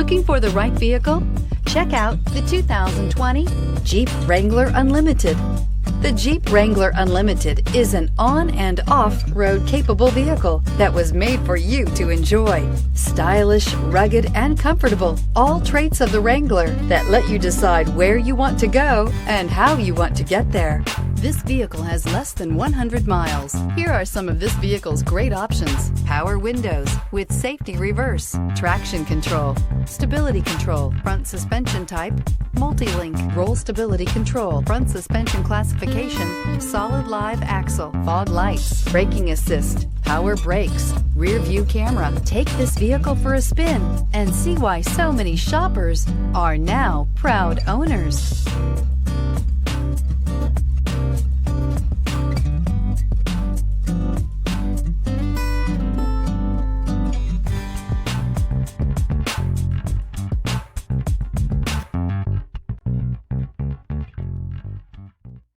Looking for the right vehicle? Check out the 2020 Jeep Wrangler Unlimited. The Jeep Wrangler Unlimited is an on- and off-road capable vehicle that was made for you to enjoy. Stylish, rugged, and comfortable, all traits of the Wrangler that let you decide where you want to go and how you want to get there. This vehicle has less than 100 miles. Here are some of this vehicle's great options: power windows with safety reverse, traction control, stability control, front suspension type, multi-link, roll stability control, front suspension classification, solid live axle, fog lights, braking assist, power brakes, rear view camera. Take this vehicle for a spin and see why so many shoppers are now proud owners.